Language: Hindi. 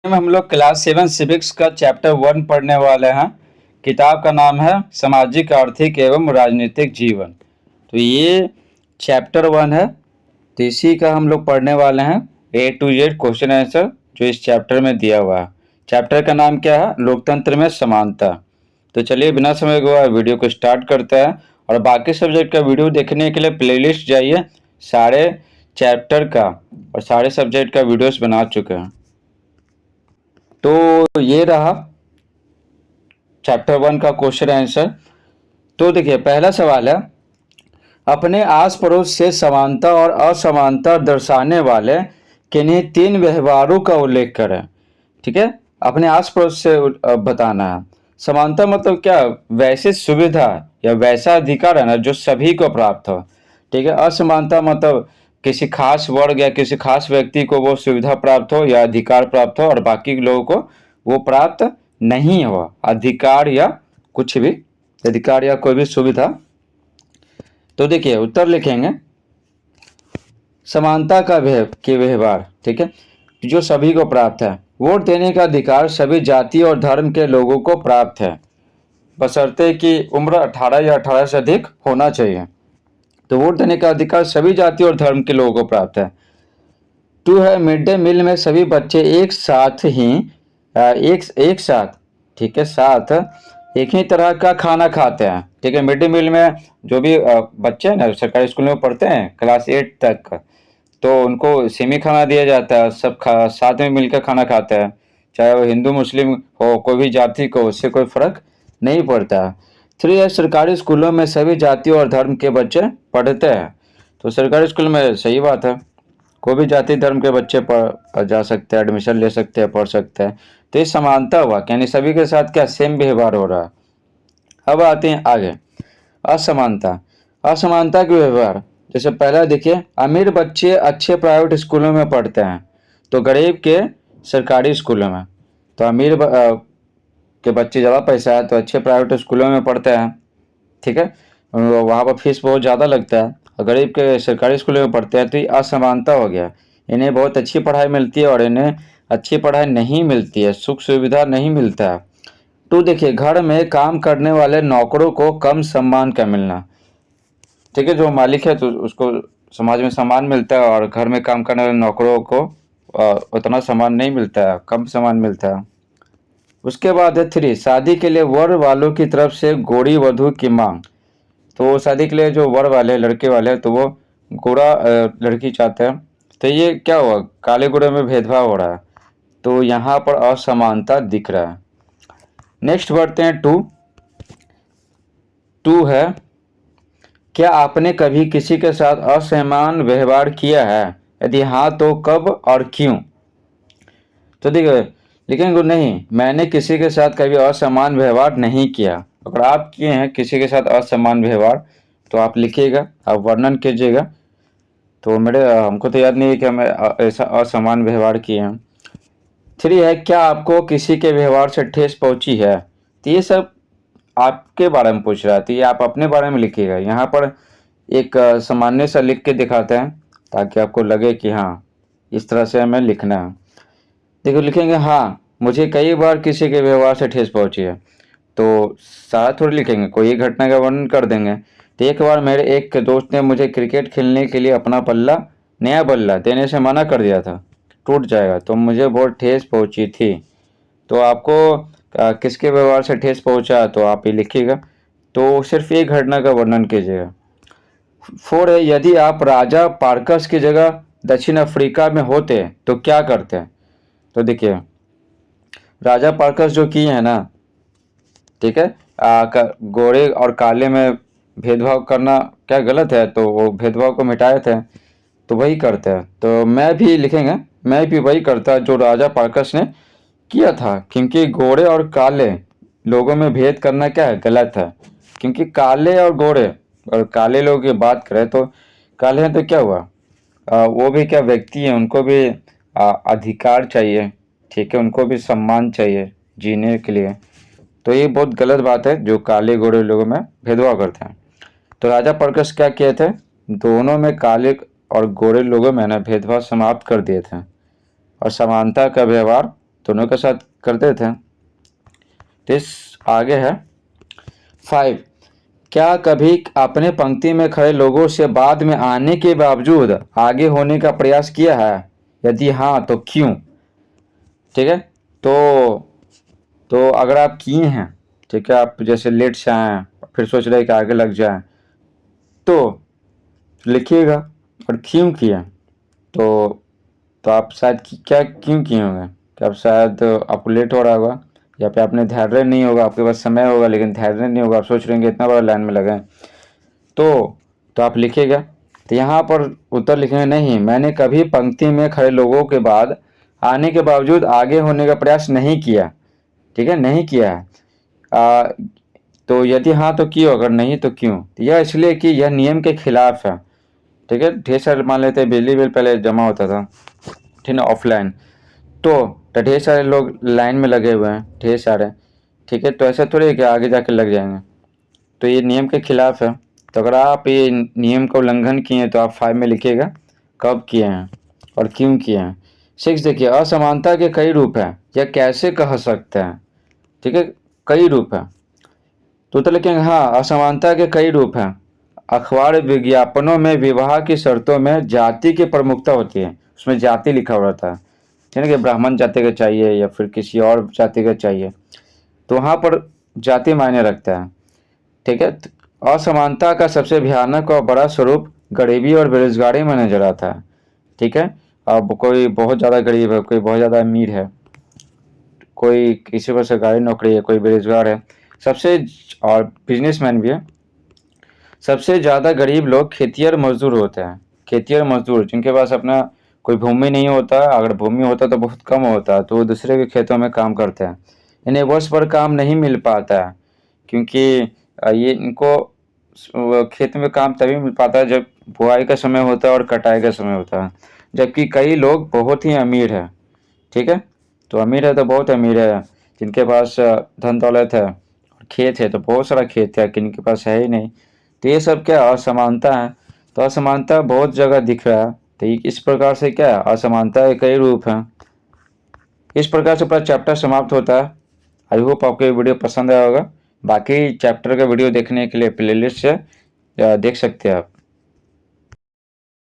में हम लोग क्लास 7 सिविक्स का चैप्टर 1 पढ़ने वाले हैं। किताब का नाम है सामाजिक आर्थिक एवं राजनीतिक जीवन। तो ये चैप्टर 1 है, तो इसी का हम लोग पढ़ने वाले हैं A to Z question answer जो इस चैप्टर में दिया हुआ है। चैप्टर का नाम क्या है? लोकतंत्र में समानता। तो चलिए बिना समय गवाए वीडियो को स्टार्ट करते हैं। और बाकी सब्जेक्ट का वीडियो देखने के लिए प्लेलिस्ट जाइए, सारे चैप्टर का और सारे सब्जेक्ट का वीडियोस बना चुके हैं। तो ये रहा चैप्टर 1 का क्वेश्चन आंसर। तो देखिए पहला सवाल है, अपने आस पड़ोस से समानता और असमानता दर्शाने वाले किन्हीं 3 व्यवहारों का उल्लेख करें। ठीक है, अपने आस पड़ोस से बताना है। समानता मतलब क्या? वैसी सुविधा या वैसा अधिकार है ना जो सभी को प्राप्त हो। ठीक है, असमानता मतलब किसी खास वर्ग या किसी खास व्यक्ति को वो सुविधा प्राप्त हो या अधिकार प्राप्त हो और बाकी लोगों को वो प्राप्त नहीं हो, अधिकार या कुछ भी, अधिकार या कोई भी सुविधा। तो देखिए उत्तर लिखेंगे समानता का व्यवहार। ठीक है, जो सभी को प्राप्त है। वोट देने का अधिकार सभी जाति और धर्म के लोगों को प्राप्त है, बशर्ते कि उम्र 18 या 18 से अधिक होना चाहिए। तो वोट देने का अधिकार सभी जाति और धर्म के लोगों को प्राप्त है। 2 है, मिड डे मील में सभी बच्चे एक साथ ही एक साथ, ठीक है, साथ एक ही तरह का खाना खाते हैं। ठीक है, मिड डे मील में जो भी बच्चे हैं ना सरकारी स्कूल में पढ़ते हैं क्लास 8 तक का, तो उनको सेमी खाना दिया जाता है। सब साथ में मिलकर खाना खाते हैं, चाहे वो हिंदू मुस्लिम हो, कोई भी जाति को, उससे कोई फर्क नहीं पड़ता। 3 है, सरकारी स्कूलों में सभी जातियों और धर्म के बच्चे पढ़ते हैं। तो सरकारी स्कूल में सही बात है, कोई भी जाति धर्म के बच्चे पढ़ जा सकते हैं, एडमिशन ले सकते हैं, पढ़ सकते हैं। तो ये समानता हुआ, यानी सभी के साथ क्या सेम व्यवहार हो रहा है। अब आते हैं आगे, असमानता। असमानता के व्यवहार, जैसे पहला देखिए, अमीर बच्चे अच्छे प्राइवेट स्कूलों में पढ़ते हैं तो गरीब के सरकारी स्कूलों में। तो अमीर के बच्चे ज़्यादा पैसा है तो अच्छे प्राइवेट स्कूलों में पढ़ते हैं। ठीक है, वहाँ पर फीस बहुत ज़्यादा लगता है, और गरीब के सरकारी स्कूलों में पढ़ते हैं तो ये असमानता हो गया। इन्हें बहुत अच्छी पढ़ाई मिलती है और इन्हें अच्छी पढ़ाई नहीं मिलती है, सुख सुविधा नहीं मिलता है। तो देखिए, घर में काम करने वाले नौकरों को कम सम्मान का मिलना। ठीक है, जो मालिक है तो उसको समाज में सम्मान मिलता है और घर में काम करने वाले नौकरों को उतना सम्मान नहीं मिलता है, कम सम्मान मिलता है। उसके बाद है 3, शादी के लिए वर वालों की तरफ से गोरी वधू की मांग। तो शादी के लिए जो वर वाले लड़के वाले तो वो गोरा लड़की चाहते हैं। तो ये क्या हुआ, काले गोरे में भेदभाव हो रहा है, तो यहाँ पर असमानता दिख रहा है। नेक्स्ट बढ़ते हैं 2। 2 है, क्या आपने कभी किसी के साथ असमान व्यवहार किया है? यदि हाँ तो कब और क्यों? तो देखिए लिखेंगे नहीं, मैंने किसी के साथ कभी असमान व्यवहार नहीं किया। अगर आप किए हैं किसी के साथ असमान व्यवहार तो आप लिखिएगा, आप वर्णन कीजिएगा। तो हमको तो याद नहीं है कि हमें ऐसा असमान व्यवहार किए हैं। 3 है, क्या आपको किसी के व्यवहार से ठेस पहुंची है? तो ये सब आपके बारे में पूछ रहा है, तो ये आप अपने बारे में लिखिएगा। यहाँ पर एक सामान्य सा लिख के दिखाते हैं ताकि आपको लगे कि हाँ इस तरह से हमें लिखना है। देखो लिखेंगे हाँ, मुझे कई बार किसी के व्यवहार से ठेस पहुंची है। तो सारा थोड़ी लिखेंगे, कोई एक घटना का वर्णन कर देंगे। तो एक बार मेरे एक दोस्त ने मुझे क्रिकेट खेलने के लिए अपना नया बल्ला देने से मना कर दिया था, टूट जाएगा, तो मुझे बहुत ठेस पहुंची थी। तो आपको किसके व्यवहार से ठेस पहुंचा तो आप ये लिखिएगा। तो सिर्फ एक घटना का वर्णन कीजिएगा। 4 है, यदि आप राजा पार्कस की जगह दक्षिण अफ्रीका में होते तो क्या करते? तो देखिए राजा पार्कस जो किए हैं ना, ठीक है, गोरे और काले में भेदभाव करना क्या गलत है? तो वो भेदभाव को मिटाए थे, तो वही करते हैं। तो मैं भी लिखेंगे, मैं भी वही करता जो राजा पार्कस ने किया था, क्योंकि गोरे और काले लोगों में भेद करना क्या है, गलत है। क्योंकि काले और गोरे, और काले लोगों की बात करें तो काले हैं तो क्या हुआ, वो भी क्या व्यक्ति हैं, उनको भी अधिकार चाहिए। ठीक है, उनको भी सम्मान चाहिए जीने के लिए। तो ये बहुत गलत बात है जो काले गोरे लोगों में भेदभाव करते हैं। तो राजा परकस क्या किए थे, दोनों में काले और गोरे लोगों में ना भेदभाव समाप्त कर दिए थे और समानता का व्यवहार दोनों के साथ करते थे। इस आगे है 5, क्या कभी अपने पंक्ति में खड़े लोगों से बाद में आने के बावजूद आगे होने का प्रयास किया है? यदि हाँ तो क्यों? ठीक है, तो अगर आप किए हैं, ठीक है, आप जैसे लेट से आए फिर सोच रहे कि आगे लग जाए, तो लिखिएगा और क्यों किया। तो आप शायद क्या क्यों किए होंगे कि आप शायद आपको लेट हो रहा होगा, या फिर आपने धैर्य नहीं होगा, आपके पास समय होगा लेकिन धैर्य नहीं होगा, आप सोच रहे हैं इतना बड़ा लाइन में लगे, तो आप लिखिएगा। तो यहाँ पर उत्तर लिखेंगे नहीं, मैंने कभी पंक्ति में खड़े लोगों के बाद आने के बावजूद आगे होने का प्रयास नहीं किया। ठीक है, नहीं किया है। तो यदि हाँ तो क्यों, अगर नहीं तो क्यों? तो यह इसलिए कि यह नियम के खिलाफ है। ठीक है, ढेर सारे मान लेते हैं बिजली बिल पहले जमा होता था, ठीक है, ऑफलाइन, तो ढेर सारे लोग लाइन में लगे हुए हैं, ढेर सारे। ठीक है, तो ऐसा थोड़ी है कि आगे जाके लग जाएंगे, तो ये नियम के खिलाफ है। तो अगर आप ये नियम का उल्लंघन किए हैं तो आप 5 में लिखिएगा कब किए हैं और क्यों किए हैं। 6 देखिए, असमानता के कई रूप हैं, यह कैसे कह सकते हैं? ठीक है, कई रूप है, तो लिखेंगे हाँ, असमानता के कई रूप हैं। अखबार विज्ञापनों में विवाह की शर्तों में जाति की प्रमुखता होती है, उसमें जाति लिखा हुआ था, ठीक है, कि ब्राह्मण जाति का चाहिए या फिर किसी और जाति का चाहिए, तो वहाँ पर जाति मायने रखता है। ठीक है, असमानता का सबसे भयानक और बड़ा स्वरूप गरीबी और बेरोजगारी में नजर आता है। ठीक है, अब कोई बहुत ज़्यादा गरीब है, कोई बहुत ज़्यादा अमीर है, कोई किसी को सरकारी नौकरी है, कोई बेरोजगार है, सबसे, और बिजनेसमैन भी है। सबसे ज़्यादा गरीब लोग खेतिहर मजदूर होते हैं। खेतिहर मजदूर जिनके पास अपना कोई भूमि नहीं होता, अगर भूमि होता तो बहुत कम होता, तो वो दूसरे के खेतों में काम करते हैं। इन्हें वर्ष भर काम नहीं मिल पाता है, क्योंकि ये इनको खेत में काम तभी मिल पाता है जब बुआई का समय होता है और कटाई का समय होता है। जबकि कई लोग बहुत ही अमीर है, ठीक है, तो अमीर है तो बहुत अमीर है, जिनके पास धन दौलत है, खेत है तो बहुत सारा खेत है, किन के पास है ही नहीं। तो ये सब क्या असमानता है, तो असमानता बहुत जगह दिख रहा है। तो इस प्रकार से क्या है, असमानता के कई रूप हैं। इस प्रकार से पूरा चैप्टर समाप्त होता है। आई होप आपको ये वीडियो पसंद आया होगा। बाकी चैप्टर का वीडियो देखने के लिए प्लेलिस्ट से देख सकते हैं आप।